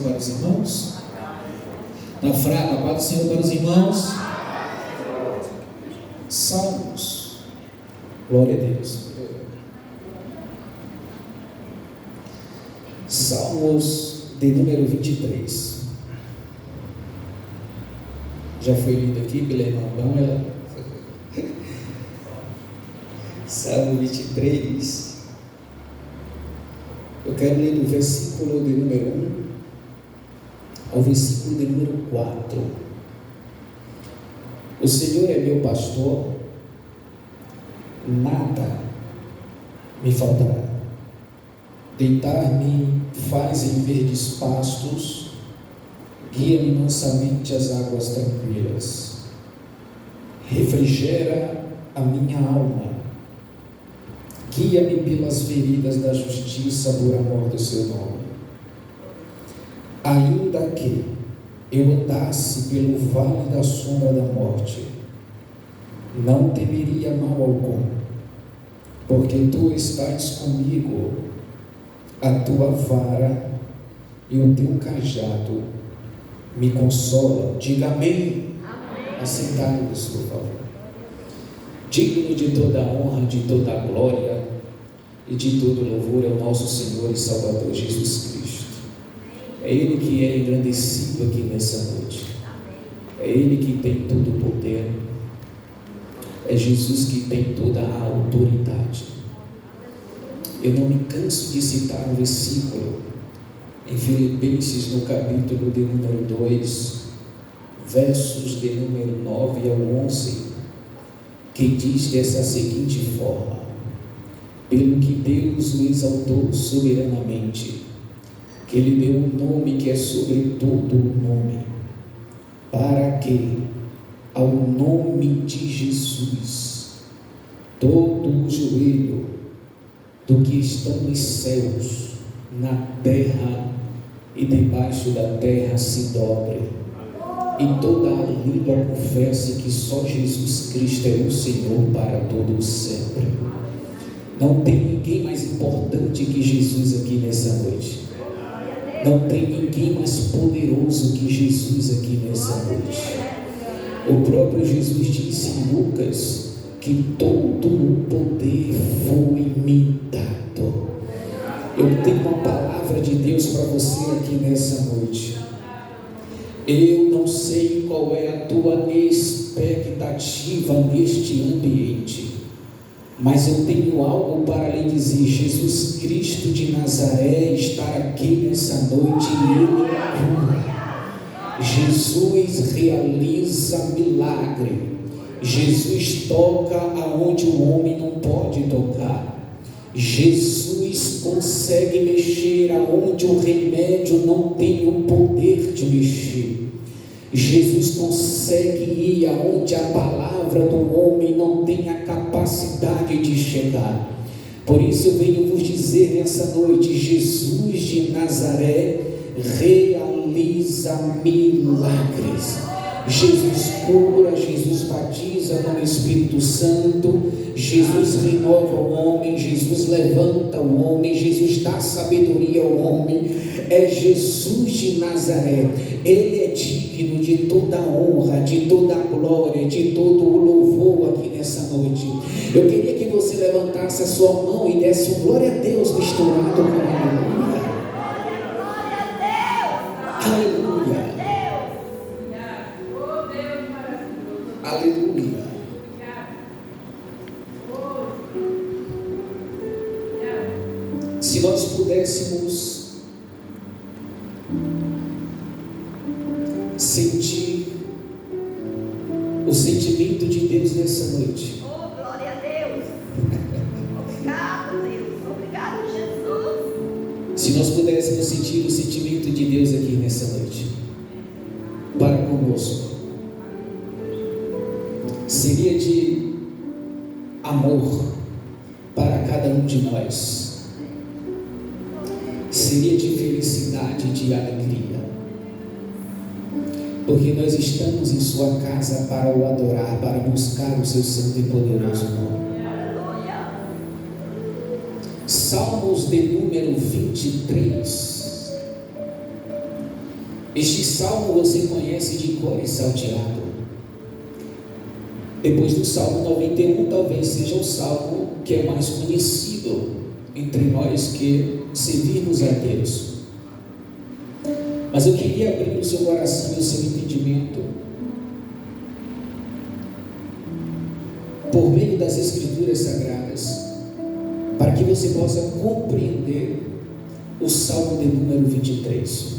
para os irmãos? Está fraca, a paz do Senhor para os irmãos? Salmos. Glória a Deus. Salmos de número 23. Já foi lido aqui pela irmã Pamela. Salmo 23. Eu quero ler do versículo de número 1 ao versículo de número 4. O Senhor é meu pastor, nada me faltará. Deitar-me faz em verdes pastos, guia-me mansamente às águas tranquilas. Refrigera a minha alma. Guia-me pelas veredas da justiça por amor do seu nome. Ainda que eu andasse pelo vale da sombra da morte, não temeria mal algum, porque tu estás comigo, a tua vara e o teu cajado me consolam. Diga amém. Assentai-vos, por favor. Digno de toda a honra, de toda a glória e de todo louvor é o nosso Senhor e Salvador Jesus Cristo. É Ele que é engrandecido aqui nessa noite. É Ele que tem todo o poder. É Jesus que tem toda a autoridade. Eu não me canso de citar um versículo em Filipenses, no capítulo de número 2, versos de número 9 ao 11, que diz dessa seguinte forma: pelo que Deus o exaltou soberanamente, que lhe deu um nome que é sobre todo o nome, para que ao nome de Jesus todo o joelho do que estão nos céus, na terra e debaixo da terra se dobre, e toda a língua confesse que só Jesus Cristo é o Senhor para todo o sempre. Não tem ninguém mais importante que Jesus aqui nessa noite. Não tem ninguém mais poderoso que Jesus aqui nessa noite. O próprio Jesus disse em Lucas que todo o poder foi-me dado. Eu tenho uma palavra de Deus para você aqui nessa noite. Eu não sei qual é a tua expectativa neste ambiente, mas eu tenho algo para lhe dizer. Jesus Cristo de Nazaré está aqui nessa noite e Ele cura. Jesus realiza milagre. Jesus toca aonde o homem não pode tocar. Jesus consegue mexer aonde o remédio não tem o poder de mexer. Jesus consegue ir aonde a palavra do homem não tem a capacidade de chegar. Por isso eu venho vos dizer nessa noite: Jesus de Nazaré realiza milagres. Jesus cura, Jesus batiza no Espírito Santo, Jesus renova o homem, Jesus levanta o homem, Jesus dá sabedoria ao homem. É Jesus de Nazaré. Ele é digno de toda a honra, de toda a glória, de todo o louvor aqui nessa noite. Eu queria que você levantasse a sua mão e desse um glória a Deus misturado com aleluia. Aleluia. Aleluia. Se nós pudéssemos sentir o sentimento de Deus nessa noite. Oh, glória a Deus. Obrigado, Deus. Obrigado, Jesus. Se nós pudéssemos sentir o sentimento de Deus aqui nessa noite para conosco, seria de amor para cada um de nós, seria de felicidade, de alegria, porque nós estamos em sua casa para o adorar, para buscar o seu santo e poderoso nome. Salmos de número 23. Este salmo você conhece de cor e salteado. Depois do Salmo 91, talvez seja o salmo que é mais conhecido entre nós que servimos a Deus. Mas eu queria abrir o seu coração e o seu entendimento por meio das Escrituras Sagradas, para que você possa compreender o Salmo de número 23.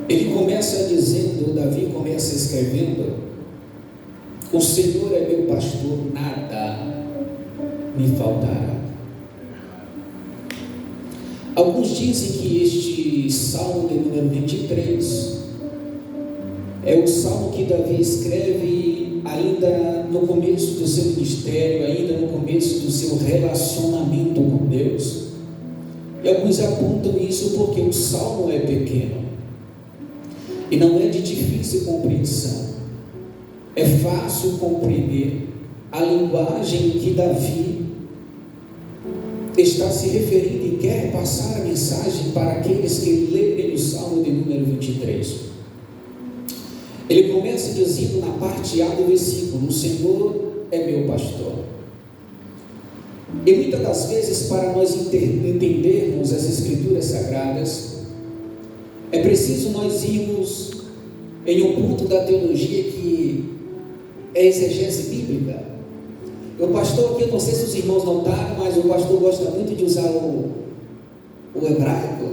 Ele começa dizendo, Davi começa escrevendo: o Senhor é meu pastor, nada me faltará. Alguns dizem que este Salmo de número 23 é o salmo que Davi escreve ainda no começo do seu ministério, ainda no começo do seu relacionamento com Deus. E alguns apontam isso porque o salmo é pequeno e não é de difícil compreensão. É fácil compreender a linguagem que Davi está se referindo e quer passar a mensagem para aqueles que lerem o Salmo de número 23. Ele começa dizendo na parte A do versículo: o Senhor é meu pastor. E muitas das vezes, para nós entendermos as Escrituras Sagradas, é preciso nós irmos em um ponto da teologia que é exegese bíblica. O pastor aqui, eu não sei se os irmãos notaram, mas o pastor gosta muito de usar o hebraico,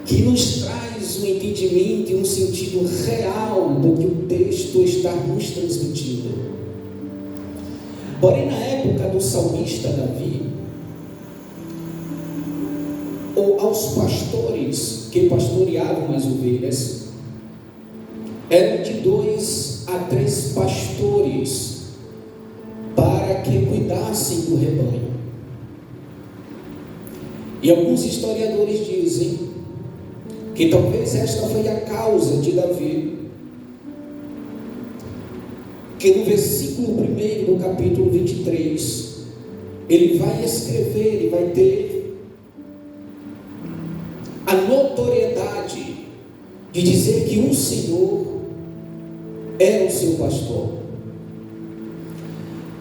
que nos traz um entendimento e um sentido real do que o texto está nos transmitindo. Porém, na época do salmista Davi, ou aos pastores que pastoreavam as ovelhas, eram de 2 a 3 pastores para que cuidassem do rebanho. E alguns historiadores dizem que talvez esta foi a causa de Davi, que no versículo 1 do capítulo 23, ele vai escrever, ele vai ter a notoriedade de dizer que o Senhor era o seu pastor.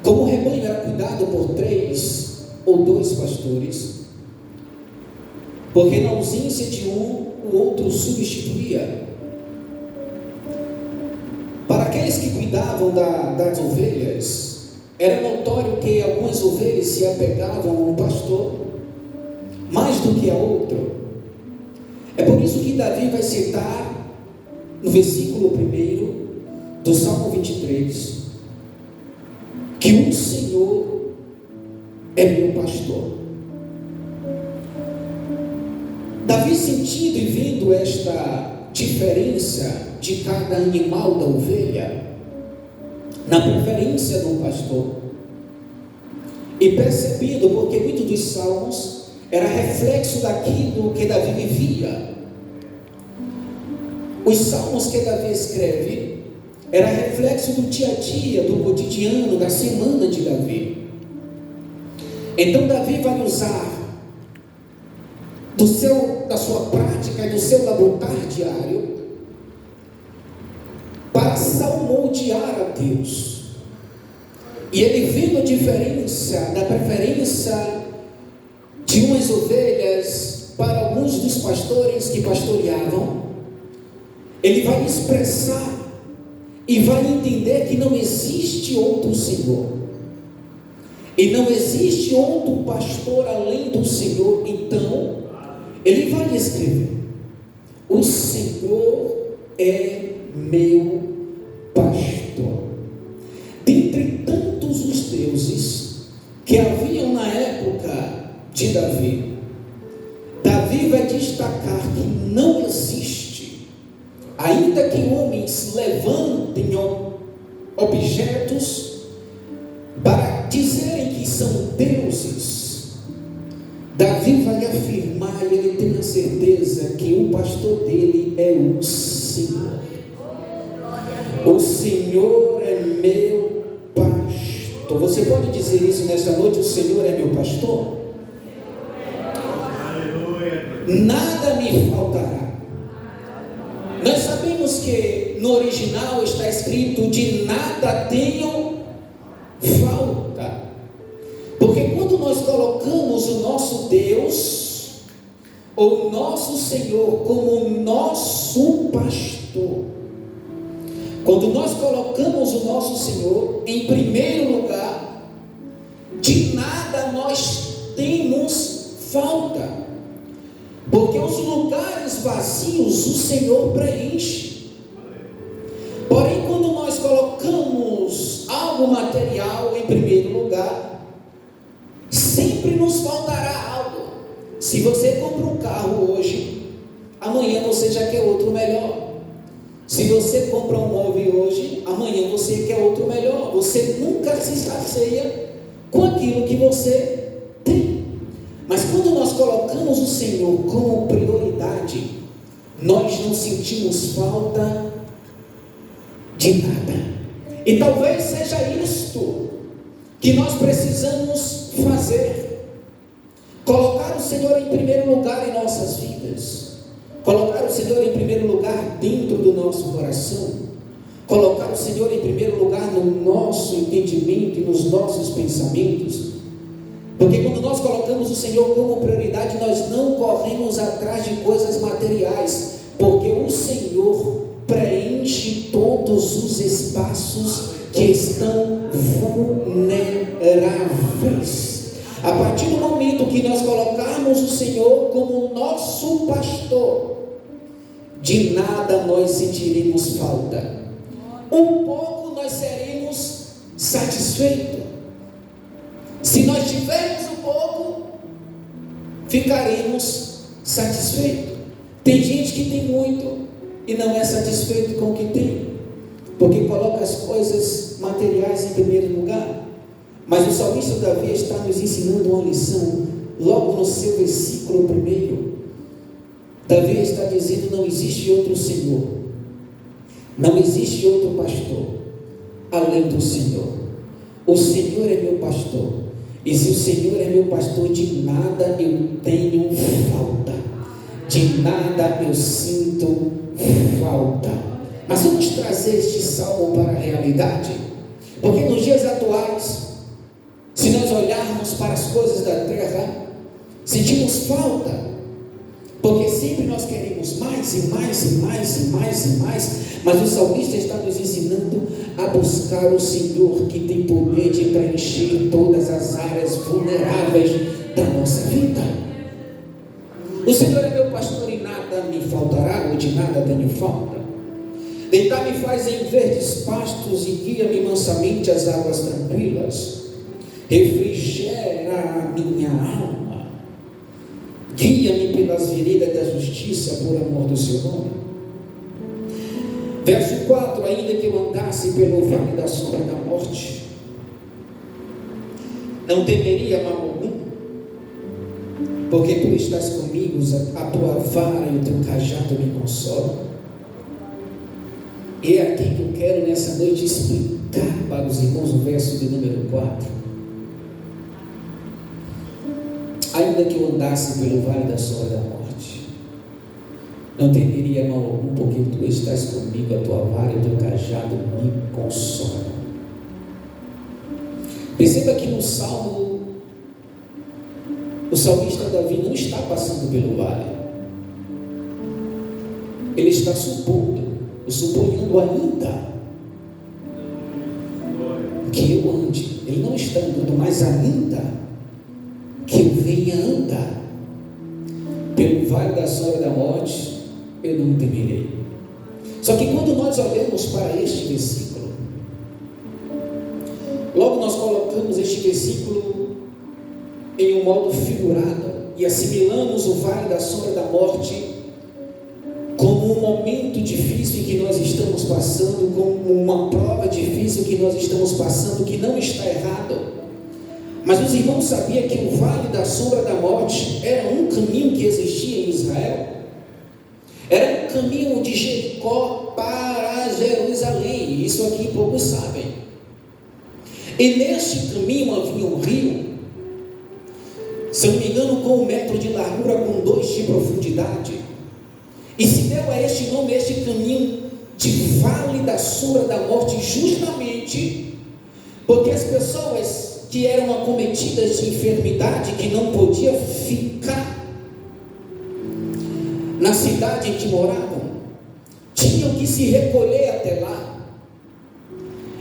Como o rebanho era cuidado por 3 ou 2 pastores, porque na ausência de um, o outro substituía. Para aqueles que cuidavam das ovelhas, era notório que algumas ovelhas se apegavam a um pastor mais do que a outro. É por isso que Davi vai citar no versículo 1 do Salmo 23 que o Senhor é meu pastor. Davi, sentindo e vendo esta diferença de cada animal da ovelha, na preferência do pastor, e percebendo, porque muitos dos salmos era reflexo daquilo que Davi vivia. Os salmos que Davi escreve era reflexo do dia a dia, do cotidiano, da semana de Davi. Então Davi vai usar da sua prática e do seu laborar diário para salmodiar a Deus. E ele, vendo a diferença da preferência de umas ovelhas para alguns dos pastores que pastoreavam, ele vai expressar e vai entender que não existe outro Senhor, e não existe outro pastor além do Senhor. Então ele vai escrever: o Senhor é meu pastor. Dentre tantos os deuses que haviam na época de Davi, Davi vai destacar que não existe, ainda que homens levantem objetos para dizerem que são deuses, Davi vai afirmar, e ele tem a certeza que o pastor dele é o Senhor. O Senhor é meu pastor. Você pode dizer isso nesta noite: o Senhor é meu pastor? nada me faltará. Nós sabemos que no original está escrito: de nada tenho falta. Porque quando nós colocamos o nosso Deus, ou o nosso Senhor, como nosso pastor, quando nós colocamos o nosso Senhor em primeiro lugar, de nada nós temos falta. Porque os lugares vazios o Senhor preenche. Porém, quando nós colocamos algo material em primeiro lugar, sempre nos faltará algo. Se você compra um carro hoje, amanhã você já quer outro melhor. Se você compra um móvel hoje, amanhã você quer outro melhor. Você nunca se sacia com aquilo que você tem. Mas quando nós colocamos o Senhor como prioridade, nós não sentimos falta de nada. E talvez seja isto que nós precisamos fazer: colocar o Senhor em primeiro lugar em nossas vidas, colocar o Senhor em primeiro lugar dentro do nosso coração, colocar o Senhor em primeiro lugar no nosso entendimento e nos nossos pensamentos. Porque quando nós colocamos o Senhor como prioridade, nós não corremos atrás de coisas materiais, porque o Senhor preenche todos os espaços que estão vulneráveis. A partir do momento que nós colocarmos o Senhor como nosso pastor, de nada nós sentiremos falta. Um pouco nós seremos satisfeitos. Se nós tivermos um pouco, ficaremos satisfeitos. Tem gente que tem muito e não é satisfeito com o que tem, porque coloca as coisas materiais em primeiro lugar. Mas o salmista Davi está nos ensinando uma lição, logo no seu versículo 1. Davi está dizendo: não existe outro Senhor, não existe outro pastor além do Senhor. O Senhor é meu pastor. E se o Senhor é meu pastor, de nada eu tenho falta, de nada eu sinto falta. Mas vamos trazer este salmo para a realidade, porque nos dias atuais, se nós olharmos para as coisas da terra, sentimos falta, porque sempre nós queremos mais e mais e mais e mais e mais. Mas o salmista está nos ensinando a buscar o Senhor, que tem poder de preencher todas as áreas vulneráveis da nossa vida. O Senhor é meu pastor e nada me faltará, ou de nada tenho falta. Deitar-me faz em verdes pastos e guia-me mansamente às águas tranquilas. Refrigera a minha alma, guia-me pelas veredas da justiça por amor do seu nome. Verso 4: ainda que eu andasse pelo vale da sombra da morte, não temeria mal algum, porque tu estás comigo, a tua vara e o teu cajado me consolam. E é aqui que eu quero nessa noite explicar para os irmãos o verso de número 4. Ainda que eu andasse pelo vale da sombra da morte, não temeria mal algum, porque tu estás comigo, a tua vara e o teu cajado me consolam. Perceba que no salmo, o salmista Davi não está passando pelo vale, ele está supondo ainda que eu ande. Ele não está andando, mas ainda que eu venha andar pelo vale da sombra da morte, eu não temerei. Só que quando nós olhamos para este versículo, logo nós colocamos este versículo em um modo figurado e assimilamos o vale da sombra da morte como um momento difícil que nós estamos passando, como uma prova difícil que nós estamos passando, que não está errado. Mas os irmãos sabiam que o vale da sombra da morte era um caminho que existia em Israel. Era um caminho de Jericó para Jerusalém. Isso aqui poucos sabem. E neste caminho havia um rio, se não me engano, com 1 metro de largura, com 2 de profundidade. enfermidade. E se deu a este nome, a este caminho de vale da sombra da morte, justamente porque as pessoas que eram acometidas de enfermidade, que não podiam ficar na cidade em que moravam, tinham que se recolher até lá.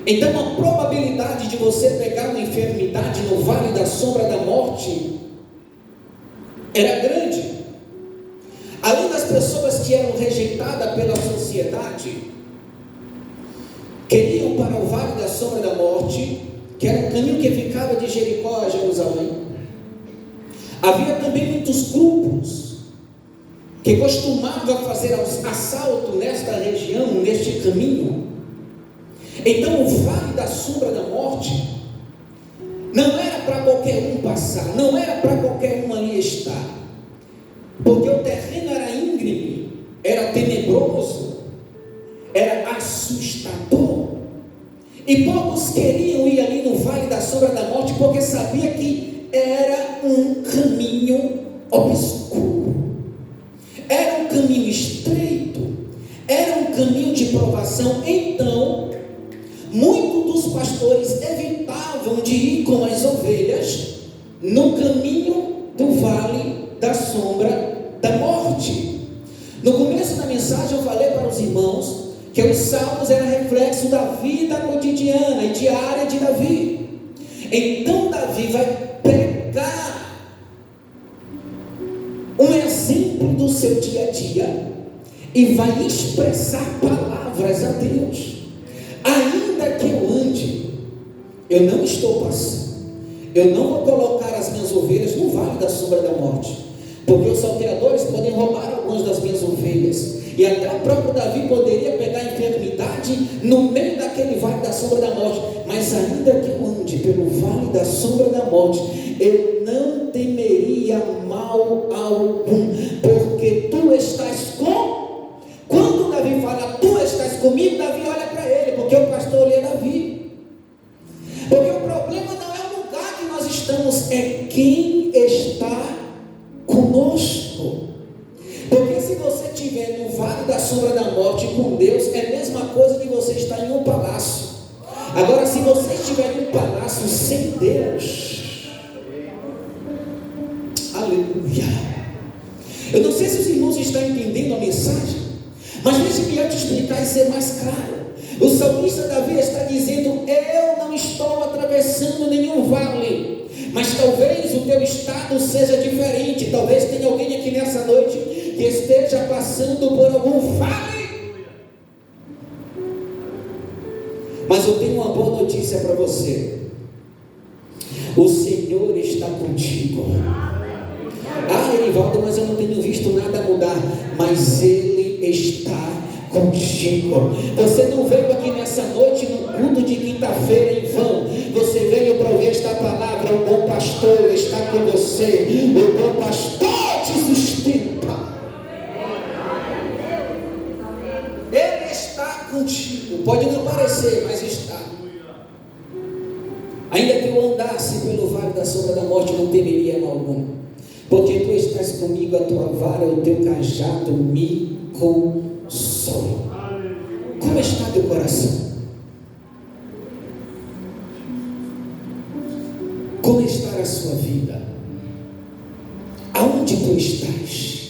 Então a probabilidade de você pegar uma enfermidade no vale da sombra da morte era grande. Além das pessoas que eram rejeitadas pela sociedade, queriam para o vale da sombra da morte, que era o caminho que ficava de Jericó a Jerusalém. Havia também muitos grupos que costumavam fazer assalto nesta região, neste caminho. Então o vale da sombra da morte não era para qualquer um passar, não era para qualquer um ali estar, porque o terreno era íngreme, era tenebroso, era assustador, e poucos queriam ir ali no vale da sombra da morte, porque sabia que era um caminho obscuro, era um caminho estreito, era um caminho de provação. Então muitos dos pastores evitavam de ir com as ovelhas no caminho do vale da sombra da morte. No começo da mensagem eu falei para os irmãos que os salmos eram reflexo da vida cotidiana e diária de Davi. Então Davi vai pegar um exemplo do seu dia a dia e vai expressar palavras a Deus. Ainda que eu ande, eu não estou passando, eu não vou colocar as minhas ovelhas no vale da sombra da morte, porque os salteadores podem roubar algumas das minhas ovelhas, e até o próprio Davi poderia pegar a enfermidade no meio daquele vale da sombra da morte. Mas ainda que eu ande pelo vale da sombra da morte, eu não temeria mal algum, porque tu estás com. Quando Davi fala, tu estás comigo, Davi olha para ele, porque o pastor é Davi. Porque o problema não é o lugar que nós estamos, é quem está conosco. Porque se você estiver no vale da sombra da morte com Deus, é a mesma coisa que você estar em um palácio. Agora, se você estiver em um palácio sem Deus, aleluia. Eu não sei se os irmãos estão entendendo a mensagem, mas deixe-me eu te explicar e ser mais claro. O salmista Davi está dizendo: eu não estou atravessando nenhum vale, mas talvez o teu estado seja diferente. Talvez tenha alguém aqui nessa noite que esteja passando por algum vale. Mas eu tenho uma boa notícia para você: o Senhor está contigo. Ah, Erivaldo, mas eu não tenho visto nada mudar. Mas Ele está contigo. Você não veio aqui nessa noite no culto de quinta-feira em vão. Você veio para ouvir esta palavra. O bom pastor está com você. O bom pastor te sustenta. Ele está contigo. Pode não parecer, mas está. Ainda que eu andasse pelo vale da sombra da morte, não temeria mal algum, porque tu estás comigo, a tua vara, o teu cajado me consolam. Como está teu coração? Como está a sua vida? Aonde tu estás?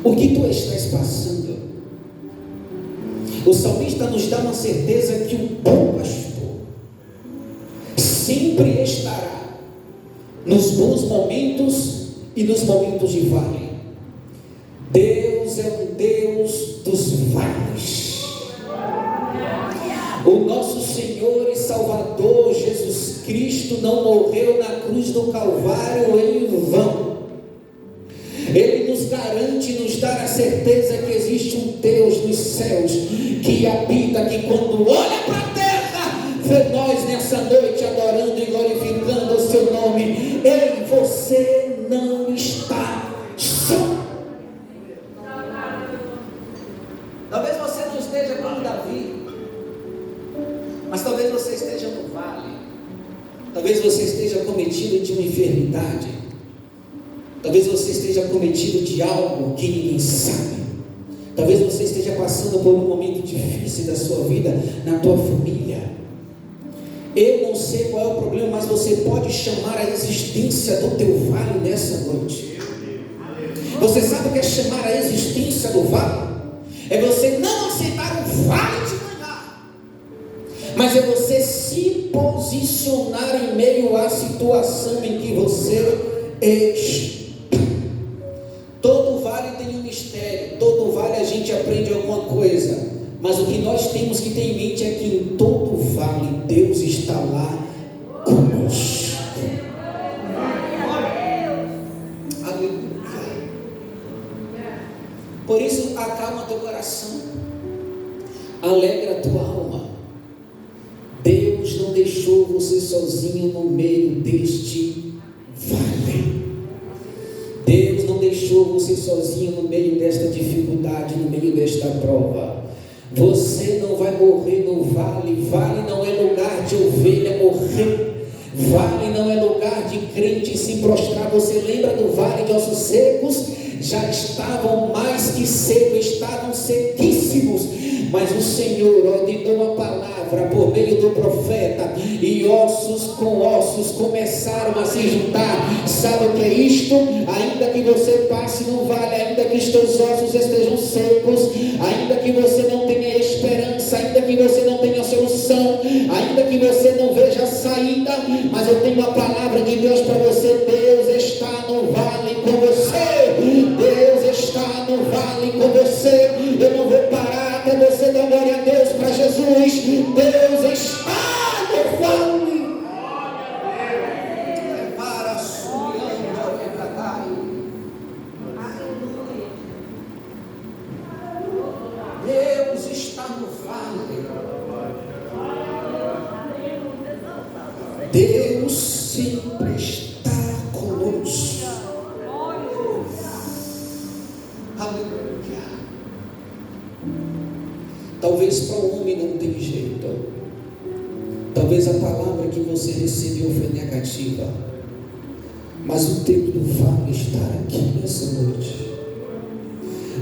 O que tu estás passando? O salmista nos dá uma certeza que o bom pastor sempre estará nos bons momentos e nos momentos de vale. Deus é um Deus dos vales. O nosso Senhor e Salvador Jesus Cristo não morreu na cruz do Calvário em vão. Ele nos garante, nos dá a certeza que existe um Deus dos céus que habita, que quando olha para a terra, vê nós nessa noite adorando e glorificando o seu nome. Ei, você não está só. Talvez você não esteja como Davi, mas talvez você esteja no vale. Talvez você esteja cometido de uma enfermidade. Talvez você esteja cometido de algo que ninguém sabe. Talvez você esteja passando por um momento difícil da sua vida, na tua família. Eu não sei qual é o problema, mas você pode chamar a existência do teu vale nessa noite. Você sabe o que é chamar a existência do vale? É você não aceitar o vale de manhã, mas é você se posicionar em meio à situação em que você está. Todo vale tem um mistério, todo vale a gente aprende alguma coisa, mas o que nós temos que ter em mente é que em todo vale Deus está lá conosco. Aleluia. Por isso acalma teu coração, alegra a tua alma. Deus não deixou você sozinho no meio deste vale. Deus não deixou você sozinho no meio desta dificuldade, no meio desta prova. Você não vai morrer no vale. Vale não é lugar de ovelha morrer. Vale não é lugar de crente se prostrar. Você lembra do vale de ossos secos? Já estavam mais que secos, estavam sequíssimos. Mas o Senhor ordenou uma palavra por meio do profeta, e ossos com ossos começaram a se juntar. Sabe o que é isto? Ainda que você passe no vale, ainda que os teus ossos estejam secos, ainda que você não tenha esperança, ainda que você não tenha solução, ainda que você não veja saída, mas eu tenho a palavra de Deus para você. Deus está no vale com você. Deus está no vale com você. Eu não vou parar até você dar glória a Deus para Jesus. Deus está no vale. Para a sua Deus está no vale. Deus sempre está conosco. Aleluia. Talvez para o homem não tenha jeito. Talvez a palavra que você recebeu foi negativa. Mas o tempo do vale está aqui nessa noite.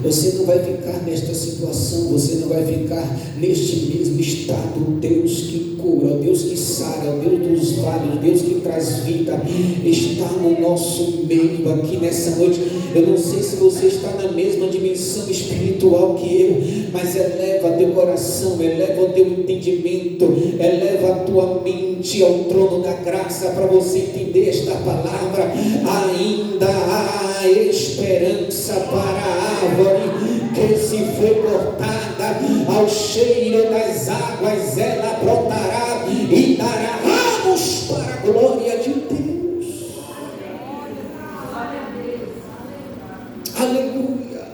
Você não vai ficar nesta situação, você não vai ficar neste mesmo estado. O Deus que cura, o Deus que sara, o Deus dos vales, o Deus que traz vida, está no nosso meio aqui nessa noite. Eu não sei se você está na mesma dimensão espiritual que eu, mas eleva teu coração, eleva o teu entendimento, eleva a tua mente ao trono da graça, para você entender esta palavra. Ainda há esperança para a árvore que se foi cortada, ao cheiro das águas ela brotará e dará ramos para a glória de Deus. Aleluia.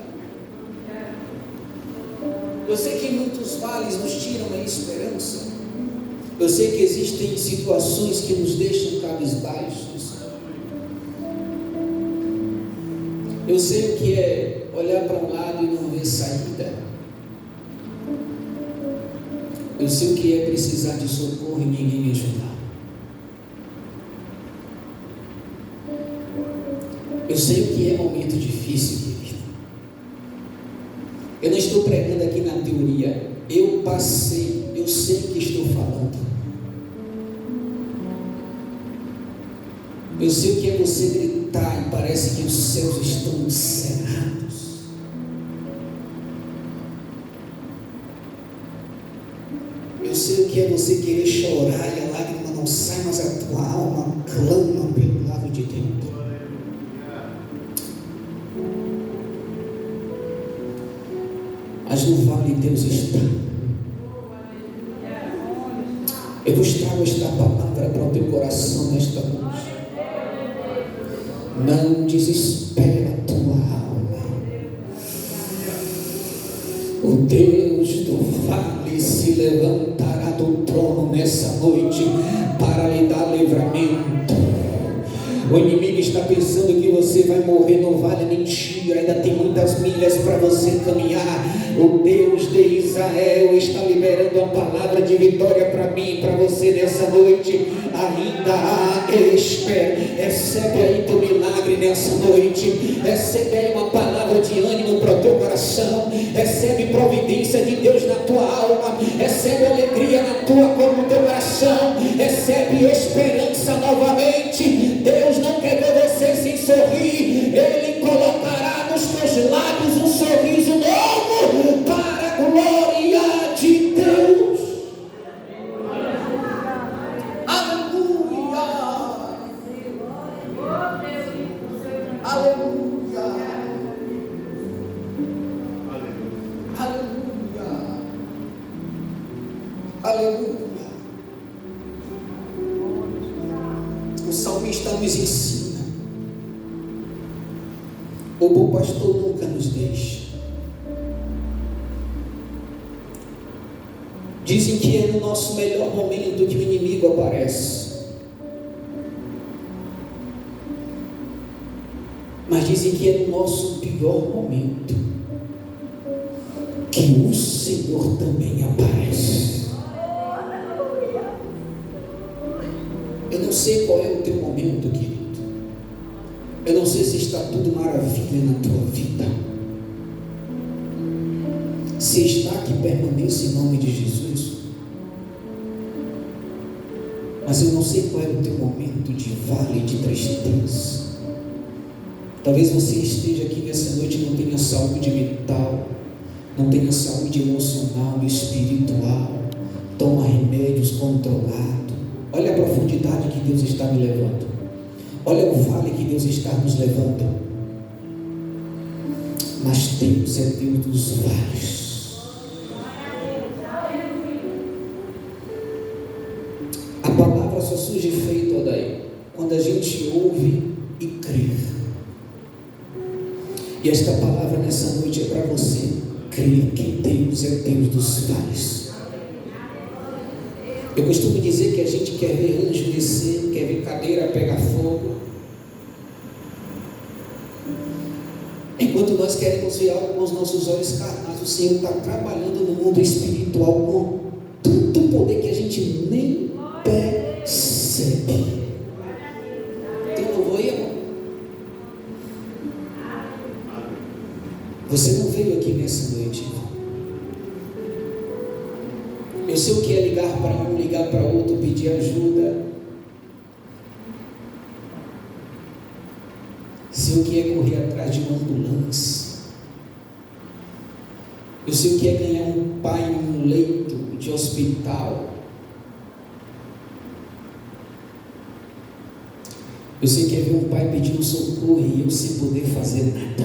Eu sei que muitos vales nos tiram a esperança. Eu sei que existem situações que nos deixam cabisbaixos. Eu sei o que é olhar para um lado e não ver saída. Eu sei o que é precisar de socorro e ninguém me ajudar. Eu sei o que é momento difícil, querido. Eu não estou pregando aqui na teoria. Eu passei, eu sei o que estou falando. Eu sei o que é você gritar e parece que os céus estão cerrados. Eu sei o que é você querer chorar e a lágrima não sai, mas a tua alma clama pelo lado de dentro. Mas no vale Deus está. Eu vos trago esta palavra para o teu coração nesta noite. Não desespera a tua alma. O Deus do vale se levantará do trono nessa noite para lhe dar livramento. O inimigo está pensando que você vai morrer no vale, mentira, ainda tem muitas milhas para você caminhar. O Deus de Israel está liberando a palavra de vitória para mim, para você nessa noite. Ainda há espera. Recebe aí teu milagre nessa noite. Recebe aí uma palavra de ânimo para o teu coração. Recebe providência de Deus na tua alma. Recebe alegria na tua cor, no teu coração. Recebe esperança novamente. Deus não quer ver você sem sorrir. Ele colocará nos teus lábios um sorriso novo para a glória de Deus. Aleluia. Aleluia. Aleluia. Aleluia. O salmista nos ensina: o bom pastor nunca nos deixa. Dizem que é no nosso melhor momento que o inimigo aparece. Mas dizem que é no nosso pior momento que o Senhor também aparece. Eu não sei qual é o teu momento, querido. Eu não sei se está tudo maravilha na tua vida. Se está, que permaneça em nome de Jesus. Mas eu não sei qual é o teu momento de vale, de tristeza. Talvez você esteja aqui nessa noite e não tenha saúde mental, não tenha saúde emocional, espiritual. Toma remédios controlados. Olha a profundidade que Deus está me levando. Olha o vale que Deus está nos levando. Mas Deus é Deus dos vales. A palavra só surge feita, Odaí, quando a gente ouve e crê. E esta palavra nessa noite é para você. Crê que Deus é Deus dos vales. Eu costumo dizer que a gente quer ver anjo descer, quer ver cadeira pegar fogo. Enquanto nós queremos ver algo com os nossos olhos carnais, o Senhor está trabalhando no mundo espiritual com tanto poder que a gente nem percebe. Tem um louvor aí, amor? Você não veio aqui nessa noite. Eu sei o que é ligar para um, ligar para outro, pedir ajuda. Sei o que é correr atrás de uma ambulância. Eu sei o que é ganhar um pai em um leito de hospital. Eu sei que é ver um pai pedindo socorro e eu sem poder fazer nada.